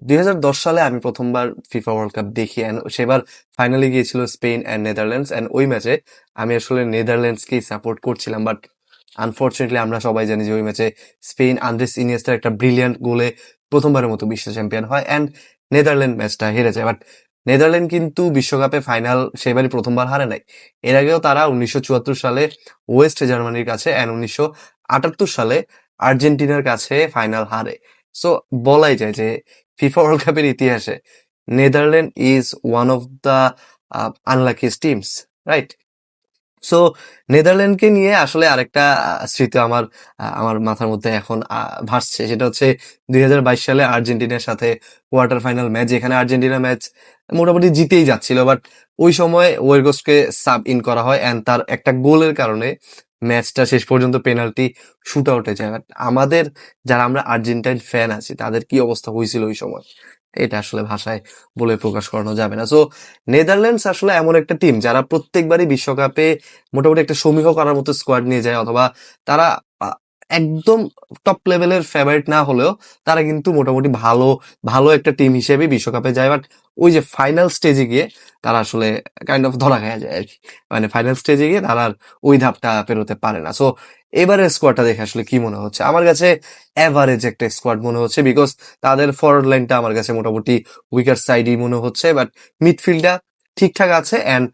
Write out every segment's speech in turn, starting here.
2010 সালে আমি প্রথমবার ফিফা ওয়ার্ল্ড কাপ দেখি and সেবার ফাইনালে গিয়েছিল স্পেন অ্যান্ড নেদারল্যান্ডস অ্যান্ড ওই ম্যাচে আমি আসলে নেদারল্যান্ডসকেই সাপোর্ট করছিলাম, বাট আনফর্চুনেটলি আমরা সবাই জানি যে ওই ম্যাচে স্পেন আন্দ্রেস ইনিয়েস্তার একটা ব্রিলিয়ান্ট গোলে প্রথমবারের মতো বিশ্ব চ্যাম্পিয়ন হয় অ্যান্ড নেদারল্যান্ড ম্যাচটা হেরে যায়। বাট নেদারল্যান্ড কিন্তু বিশ্বকাপে ফাইনাল সেবারই প্রথমবার হারে নাই। এর আগেও তারা 1974 সালে ওয়েস্ট জার্মানির কাছে অ্যান্ড 1978 সালে আর্জেন্টিনার কাছে ফাইনাল হারে। সো বলাই যায় যে ফিফা ওয়ার্ল্ড কাপের ইতিহাসে Netherland is one of the unluckiest teams, right? So নেদারল্যান্ডকে নিয়ে আসলে আরেকটা স্মৃতি আমার মাথার মধ্যে এখন ভাসছে, সেটা হচ্ছে 2022 সালে আর্জেন্টিনার সাথে কোয়ার্টার ফাইনাল ম্যাচ, যেখানে আর্জেন্টিনা ম্যাচ মোটামুটি জিতেই যাচ্ছিল, বাট ওই সময় ওয়েগোসকে সাব ইন করা হয় অ্যান্ড তার একটা গোলের কারণে ম্যাচটা শেষ পর্যন্ত পেনাল্টি শুট আউটে যায়। But আমাদের যারা আমরা আর্জেন্টাইন ফ্যান আছি তাদের কি অবস্থা হয়েছিল ওই সময়, এটা আসলে ভাষায় বলে প্রকাশ করানো যাবে না। সো নেদারল্যান্ডস আসলে এমন একটা টিম যারা প্রত্যেকবারই বিশ্বকাপে মোটামুটি একটা সমীহ করার মতো স্কোয়াড নিয়ে যায়, অথবা তারা একদম টপ লেভেলের ফেভারিট না হলেও তারা কিন্তু মোটামুটি ভালো ভালো একটা টিম হিসেবে বিশ্বকাপে যায়। বাট ওই যে ফাইনাল স্টেজে গিয়ে তারা আসলে কাইন্ড অফ ধরা খাওয়া যায় আর কি, মানে ফাইনাল স্টেজে গিয়ে তারা আর ওই ধাপটা পেরোতে পারে না। সো এবারের স্কোয়াডটা দেখে আসলে কি মনে হচ্ছে? আমার কাছে অ্যাভারেজ একটা স্কোয়াড মনে হচ্ছে, বিকজ তাদের ফরওয়ার্ড লাইনটা আমার কাছে মোটামুটি উইকার সাইডই মনে হচ্ছে, বাট মিডফিল্ডটা ঠিকঠাক আছে অ্যান্ড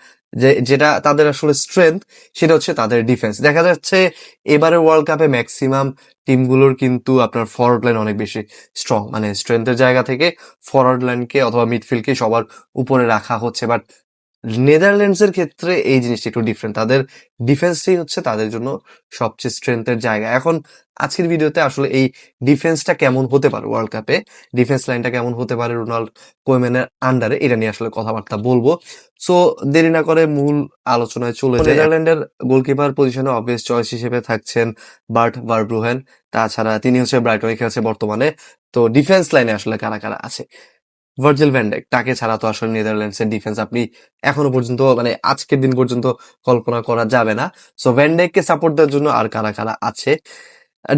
যেটা তাদের আসলে স্ট্রেংথ সেটা হচ্ছে তাদের ডিফেন্স। দেখা যাচ্ছে এবারে ওয়ার্ল্ড কাপে ম্যাক্সিমাম টিমগুলোর কিন্তু আপনার ফরওয়ার্ড লাইন অনেক বেশি স্ট্রং, মানে স্ট্রেংথের জায়গা থেকে ফরওয়ার্ড লাইনকে অথবা মিডফিল্ডকে সবার উপরে রাখা হচ্ছে। বাট নেদারল্যান্ডসের ক্ষেত্রে এই জিনিসটা একটু ডিফারেন্ট, তাদের ডিফেন্সটাই হচ্ছে তাদের জন্য সবচেয়ে স্ট্রেংথের জায়গা। এখন আজকের ভিডিওতে আসলে এই ডিফেন্সটা কেমন হতে পারে ওয়ার্ল্ড কাপে, ডিফেন্স লাইনটা কেমন হতে পারে রোনাল্ড কোয়েম্যানের আন্ডারে, এটা নিয়ে আসলে কথাবার্তা বলবো। সো দেরি না করে মূল আলোচনায় চলে যায়। নেদারল্যান্ডের গোলকিপার পজিশনে অবভিয়াস চয়েস হিসেবে থাকছেন বার্ট ভারব্রুহেন, তাছাড়া তিনি হচ্ছে ব্রাইটনে খেলছে বর্তমানে। তো ডিফেন্স লাইনে আসলে কারা কারা আছে? ভার্জিল ভ্যান ডাইক, তাকে ছাড়া তো আসলে নেদারল্যান্ডসের ডিফেন্স আপনি এখনো পর্যন্ত মানে আজকের দিন পর্যন্ত কল্পনা করা যাবে না। সো ভ্যান ডাইককে সাপোর্ট দেওয়ার জন্য আর কারা কারা আছে?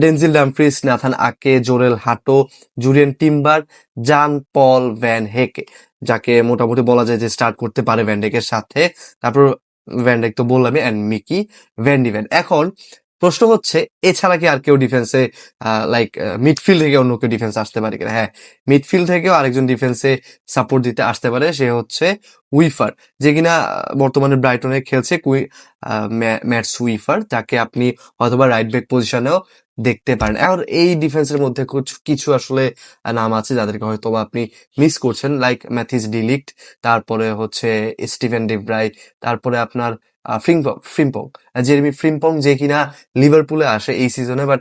ডেনজিল ডামফ্রিস, নাথান আকে, জোরেল হাটো, জুরিয়ান টিম্বার, জান পল ভ্যান হেকে, যাকে মোটামুটি বলা যায় যে স্টার্ট করতে পারে ভ্যান ডাইকের সাথে। তারপর ভ্যান ডাইক তো বললামই, অ্যান্ড মিকি ভ্যান ডিভেন। এখন প্রশ্ন হচ্ছে এছাড়া কি আর কেউ ডিফেন্সে লাইক মিডফিল্ড থেকে অন্য কেউ ডিফেন্স আসতে পারে কিনা? হ্যাঁ, মিডফিল্ড থেকেও আরেকজন ডিফেন্সে সাপোর্ট দিতে আসতে পারে, সে হচ্ছে উইফার, যে কিনা বর্তমানে ব্রাইটনে খেলছে। ম্যাটস উইফার, যাকে আপনি হয়তোবা রাইট ব্যাক পজিশনেও দেখতে পারেন। আর এই ডিফেন্সের মধ্যে কিছু আসলে নাম আছে যাদেরকে হয়তোবা আপনি মিস করছেন, লাইক ম্যাথিস ডিলিক্ট, তারপরে হচ্ছে স্টিভেন ডিব্রাই, তারপরে আপনার ফ্রিম্পং, জেরেমি ফ্রিম্পং, যে কিনা লিভারপুলে আসে এই সিজনে, বাট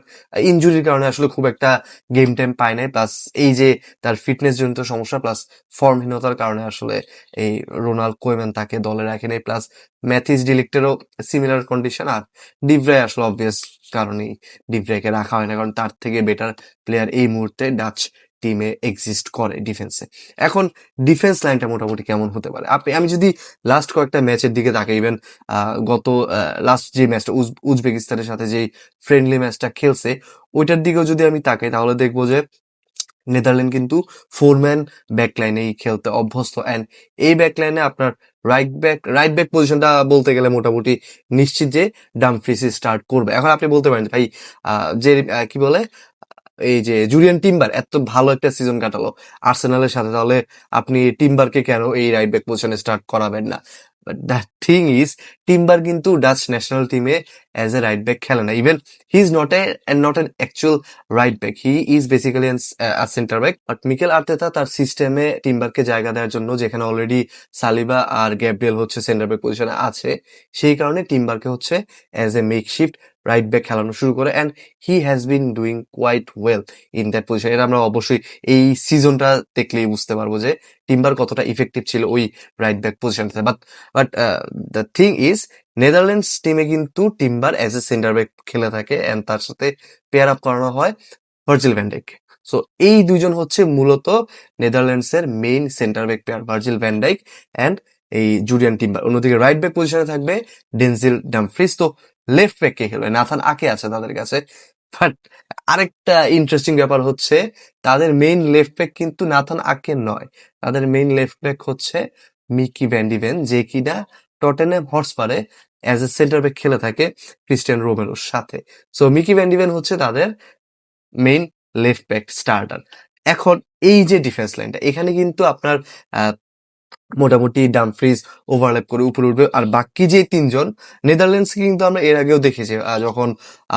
ইনজুরির কারণে আসলে খুব একটা গেম টাইম পায় নাই, প্লাস এই যে তার ফিটনেস জনিত সমস্যা প্লাস ফর্মহীনতার কারণে আসলে এই রোনাল্ড কোয়েম্যান তাকে দলে রাখে নাই। প্লাস ম্যাথিস ডিলিক্টেরও সিমিলার কন্ডিশন। আর ডিভ্রাই আসলে অবভিয়াস কারণেই ডিভ্রাইকে রাখা হয় না, কারণ তার থেকে বেটার প্লেয়ার এই মুহূর্তে ডাচ টিমে এক্সিস্ট করে ডিফেন্সে। এখন ডিফেন্স লাইনটা মোটামুটি কেমন হতে পারে? আমি যদি লাস্ট কয়েকটা ম্যাচের দিকে তাকাই, ইভেন গত লাস্ট যে ম্যাচটা উজবেকিস্তানের সাথে যেই ফ্রেন্ডলি ম্যাচটা খেলছে ওইটার দিকেও যদি আমি তাকাই, তাহলে দেখবো যে নেদারল্যান্ড কিন্তু 4 ম্যান ব্যাকলাইনেই খেলতে অভ্যস্ত, অ্যান্ড এই ব্যাকলাইনে আপনার রাইট ব্যাক পজিশনটা বলতে গেলে মোটামুটি নিশ্চিত যে ডামফ্রিসই স্টার্ট করবে। এখন আপনি বলতে পারেন ভাই, যে কি বলে, এই যে জুরিয়ান টিম্বার এত ভালো একটা সিজন কাটালো আর্সেনালের সাথে, তাহলে আপনি টিম্বারকে কেন এই রাইট ব্যাক পজিশনে স্টার্ট করাবেন না? But the thing is, Timber কিন্তু ডাচ ন্যাশনাল টিমে অ্যাজ এ রাইট ব্যাক খেলে না। Even he is not an actual right back, he is basically centre back. But Mikel Arteta তার সিস্টেমে টিম্বারকে জায়গা দেওয়ার জন্য, যেখানে অলরেডি সালিবা আর গ্যাব্রিয়েল হচ্ছে সেন্টার ব্যাক পজিশনে আছে, সেই কারণে টিম্বারকে হচ্ছে as a makeshift right back খেলানো শুরু করে, and he has been doing quite well in that position. এটা আমরা অবশ্যই এই সিজনটা দেখলেই বুঝতে পারবো যে টিম্বার কতটা ইফেক্টিভ ছিল ওই রাইট ব্যাক পজিশনটাতে। But the thing is, Netherlands টিমে কিন্তু Timber as a centre back খেলে থাকে অ্যান্ড তার সাথে পেয়ার আপ করানো হয় ভার্জিল ভ্যান ডাইক। সো এই দুজন হচ্ছে মূলত নেদারল্যান্ডস এর main centre back pair, Virgil van Dijk and এই জুরিয়ান টিম্বার। অন্যদিকে রাইট ব্যাক পজিশনে থাকবে ডেনজিল ডামফ্রিস। তো লেফট ব্যাক কে খেলবে? নাথান আকে আছে তাদের কাছে। বাট আরেকটা ইন্টারেস্টিং ব্যাপার হচ্ছে তাদের মেইন লেফট ব্যাক কিন্তু নাথান আকে নয়। তাদের মেইন লেফট ব্যাক হচ্ছে মিকি ভ্যান্ডিভেন, যে কিনা টটেনহ্যাম হটস্পারে অ্যাজ এ সেন্টার ব্যাক খেলে থাকে ক্রিস্টিয়ান রোমেরোর সাথে। সো মিকি ভ্যান্ডিভেন হচ্ছে তাদের মেইন লেফট ব্যাক স্টার্টার। এখন এই যে ডিফেন্স লাইনটা, এখানে কিন্তু আপনার মোটামুটি ডামফ্রিজ ওভারল্যাপ করে উপরে উঠবে। আর বাকি যে তিনজন, নেদারল্যান্ডসকে কিন্তু আমরা এর আগেও দেখেছি যখন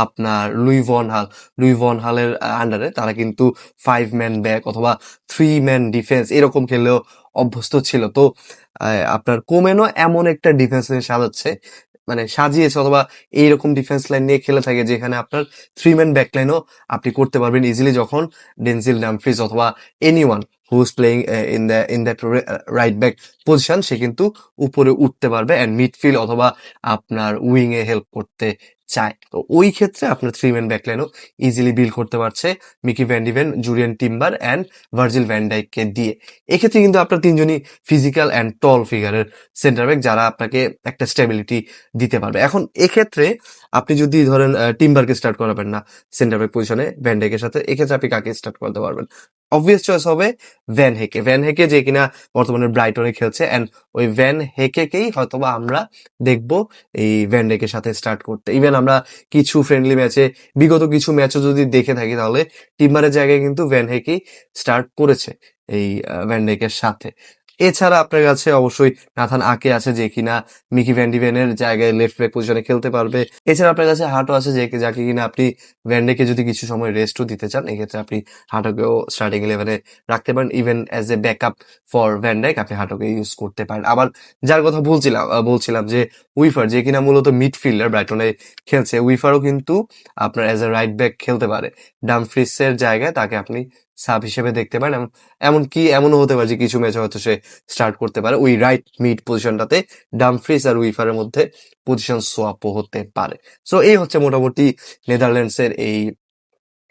আপনার লুই ভন হালের আন্ডারে তারা কিন্তু 5 ম্যান ব্যাক অথবা 3 ম্যান ডিফেন্স এরকম খেললেও অভ্যস্ত ছিল। তো আপনার কোমেনও এমন একটা ডিফেন্স লাইন সাজাচ্ছে, মানে সাজিয়েছে অথবা এইরকম ডিফেন্স লাইন নিয়ে খেলে থাকে যেখানে আপনার 3 ম্যান ব্যাক লাইনও আপনি করতে পারবেন ইজিলি, যখন ডেনজিল ডামফ্রিজ অথবা anyone who is playing in that right back position সে কিন্তু উপরে উঠতে পারবে অ্যান্ড মিডফিল্ড অথবা আপনার উইং এ হেল্প করতে চায়। তো ওই ক্ষেত্রে আপনার 3 ম্যান ব্যাকলাইনও ইজিলি বিল্ড করতে পারছে Micky van de Ven, Jurrien Timber and Virgil van ডাইককে দিয়ে। এক্ষেত্রে কিন্তু আপনার তিনজনই ফিজিক্যাল অ্যান্ড টল ফিগারের সেন্টার ব্যাক যারা আপনাকে একটা স্টেবিলিটি দিতে পারবে। এখন এক্ষেত্রে আপনি যদি ধরেন টিম্বারকে স্টার্ট করাবেন না সেন্টার ব্যাক পজিশনে ভ্যান ডাইকের সাথে, এক্ষেত্রে আপনি কাকে স্টার্ট করতে পারবেন? অবভিয়াস চয়েস হবে ভ্যান হেকে যে কিনা বর্তমানে ব্রাইটনে খেলছে, অ্যান্ড ওই ভ্যান হেকেকেই হয়তোবা আমরা দেখবো এই ভ্যান ডেকের সাথে স্টার্ট করতে। ইভেন আমরা কিছু ফ্রেন্ডলি ম্যাচে, বিগত কিছু ম্যাচও যদি দেখে থাকি, তাহলে টিম্বারের জায়গায় কিন্তু ভ্যান হেকেই স্টার্ট করেছে এই ভ্যান ডেকের সাথে। এছাড়া আপনার কাছে অবশ্যই নাথান আকে আছে যে কিনা মিকি ভ্যান্ডিভেনের জায়গায় লেফট ব্যাক পজিশনে খেলতে পারবে। এছাড়া আপনার কাছে হাঁটো আছে যে যাকে কিনা আপনি ভ্যান্ডেকে যদি কিছু সময় রেস্টও দিতে চান, এক্ষেত্রে আপনি হাঁটোকেও স্টার্টিং ইলেভেনে রাখতে পারেন। Even as a backup for van Dijk আপনি হাঁটোকে ইউজ করতে পারেন। আবার যার কথা বলছিলাম যে উইফার, যে কিনা মূলত মিডফিল্ডার ব্রাইটনে খেলছে, উইফারও কিন্তু আপনার অ্যাজ এ রাইট ব্যাক খেলতে পারে। ডামফ্রিসের জায়গায় তাকে আপনি সাব হিসেবে দেখতে পারেন। এমনকি এমনও হতে পারে যে কিছু ম্যাচে হয়তো সে স্টার্ট করতে পারে ওই রাইট মিড পজিশনটাতে। ডামফ্রিস আর উইফারের মধ্যে পজিশন সোয়াপও হতে পারে। সো এই হচ্ছে মোটামুটি নেদারল্যান্ডসের এই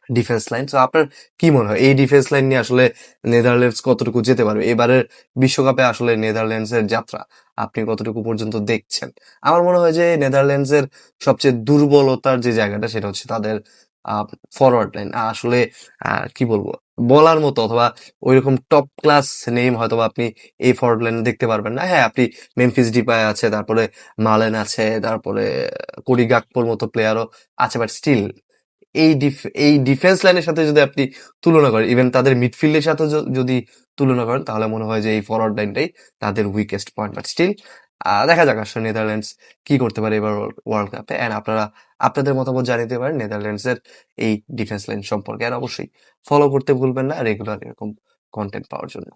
ডিফেন্স লাইন। সো আপনার কি মনে হয় এই ডিফেন্স লাইন নিয়ে আসলে নেদারল্যান্ডস কতটুকু যেতে পারবে এবারের বিশ্বকাপে? আসলে নেদারল্যান্ডসের যাত্রা আপনি কতটুকু পর্যন্ত দেখছেন? আমার মনে হয় যে নেদারল্যান্ডসের সবচেয়ে দুর্বলতার যে জায়গাটা সেটা হচ্ছে তাদের ফরওয়ার্ড লাইন। আসলে কি বলবো, বলার মতো অথবা ওইরকম টপ ক্লাস নেম হয়তো আপনি এই ফরওয়ার্ড লাইনে দেখতে পারবেন না। হ্যাঁ, আপনি মেমফিস ডিপাই আছে, তারপরে মালেন আছে, তারপরে কোডি গাকপোর মতো প্লেয়ারও আছে, বাট স্টিল এই ডিফেন্স লাইনের সাথে যদি আপনি তুলনা করেন, ইভেন তাদের মিডফিল্ডের সাথে যদি তুলনা করেন, তাহলে মনে হয় যে এই ফরওয়ার্ড লাইনটাই তাদের উইকেস্ট পয়েন্ট। বাট স্টিল দেখা যাক আসলে নেদারল্যান্ডস কি করতে পারে এবার ওয়ার্ল্ড কাপে। অ্যান্ড আপনারা আপনাদের মতামত জানিতে পারেন নেদারল্যান্ডসের এই ডিফেন্স লাইন সম্পর্কে। আর অবশ্যই ফলো করতে ভুলবেন না রেগুলার এরকম কন্টেন্ট পাওয়ার জন্য।